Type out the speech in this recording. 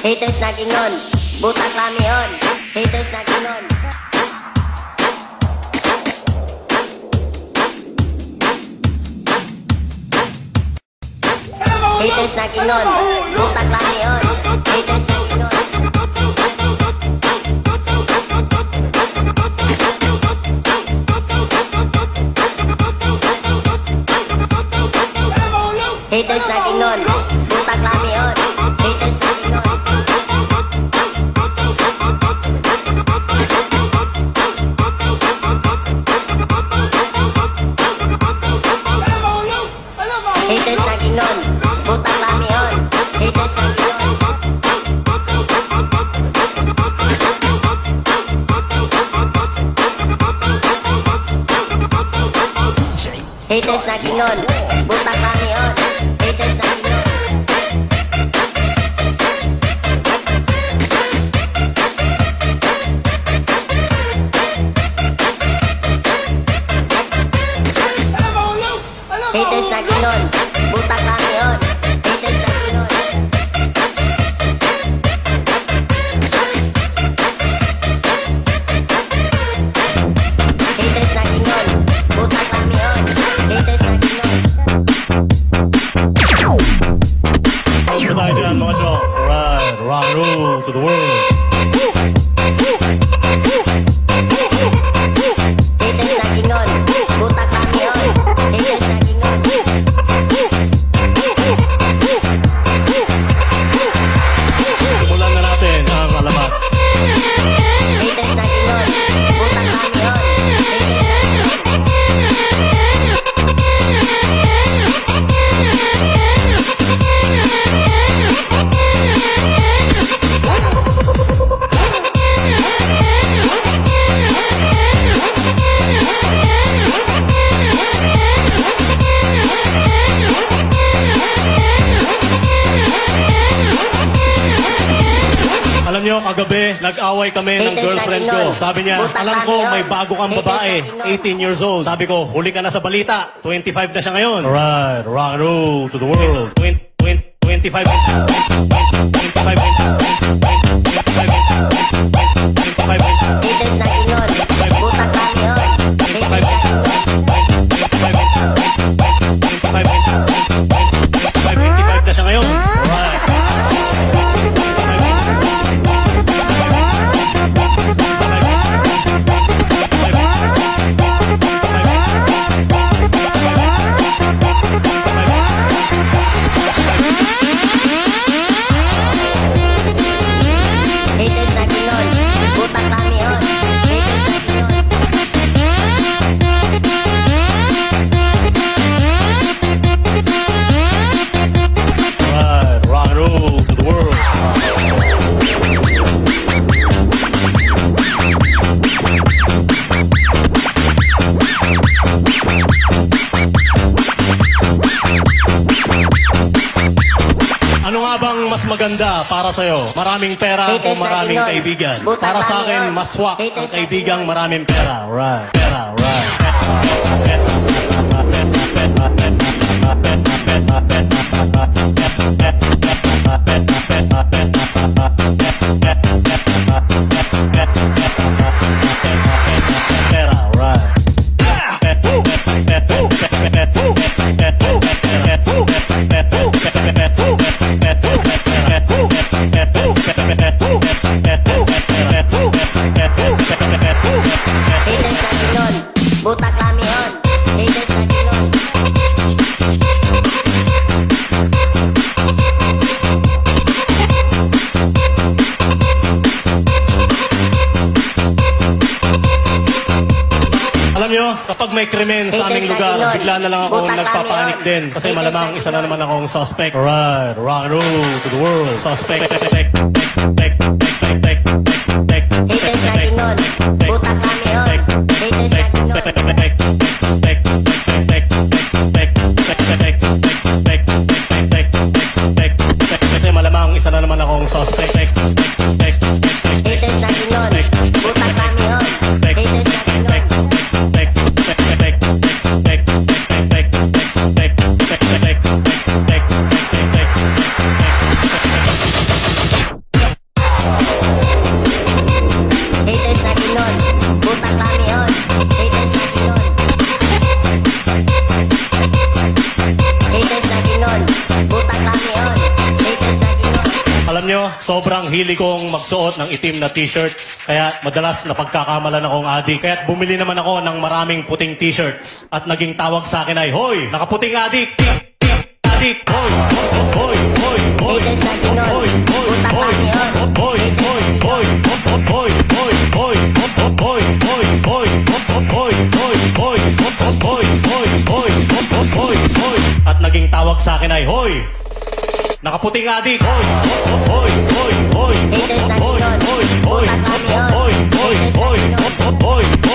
Haters na gingon, butak lamion. Haters na gingon. Haters na gingon, butak lamion. Haters na gingon. Haters na gingon, butak lamion. Haters na gingon. Haters na gingon, butak lamion. Haters na gingon. Haters na gingon, butak lamion. Haters na gingon. Haters na gingon, butak lamion. Haters na gingon. Haters na gingon, butak lamion. Haters na gingon. Good night dyan mga chong. Alright, rock and roll to the world. Haters na gingon, butak lamion. Haters na gingon. Simulan na natin ang alamat. Haters na gingon, butak lamion. Haters na gingon. Alam nyo, kagabi, nag-away kami ng girlfriend ko. Sabi niya, alam ko, may bago kang babae, 18 years old. Sabi ko, huli ka na sa balita, 25 na siya ngayon. Alright, rock and roll to the world. 25. Haters na gingon, butak lamion. Haters na gingon. 25 na siya ngayon. Alright. Haters na gingon, butak lamion. Haters na gingon. Alright, rock and roll to the world. Ano nga bang mas maganda para sa'yo? Maraming pera o Haters na maraming gingon. kaibigan? Butak Para sa lamion. akin, mas swak ang Haters na kaibigang gingon. maraming pera. Right. Pera, right. Pera, right. Haters na gingon, butak lamion. Haters na gingon. Alam nyo, kapag may krimen sa aming lugar, bigla na lang ako nagpapanik din. Kasi malamang isa na naman akong suspect. Alright, rock and roll to the world. Suspect. Haters na gingon, butak lamion. Haters na gingon. Kasi malamang isa na naman akong suspect. Haters na gingon, butak lamion. Haters na gingon. Alam nyo, sobrang hilig kong magsuot ng itim na t-shirts. Kaya madalas napagkakamalan akong adik. Kaya bumili naman ako ng maraming puting t-shirts. At naging tawag sa akin ay, Hoy! Nakaputing adik! Adik! Hoy! Hoy! Hoy! Hoy! Haters na Pinoy, Hoy! Hoy! butang Hoy! kami yun. Hoy! Hoy! Hoy! Hoy! Hoy! Hoy! Hoy! Hoy! Hoy! Hoy! Hoy! Hoy! Hoy! Hoy! Hoy! At naging tawag sa akin ay, Hoy! Nakaputing adik! Hoy! Hoy! Hoy! Hoy! Haters na Hoy! Pinoy, Hoy! Hoy! butang kami yun. Hoy! Hoy! Haters na Hoy! Pinoy. Hoy!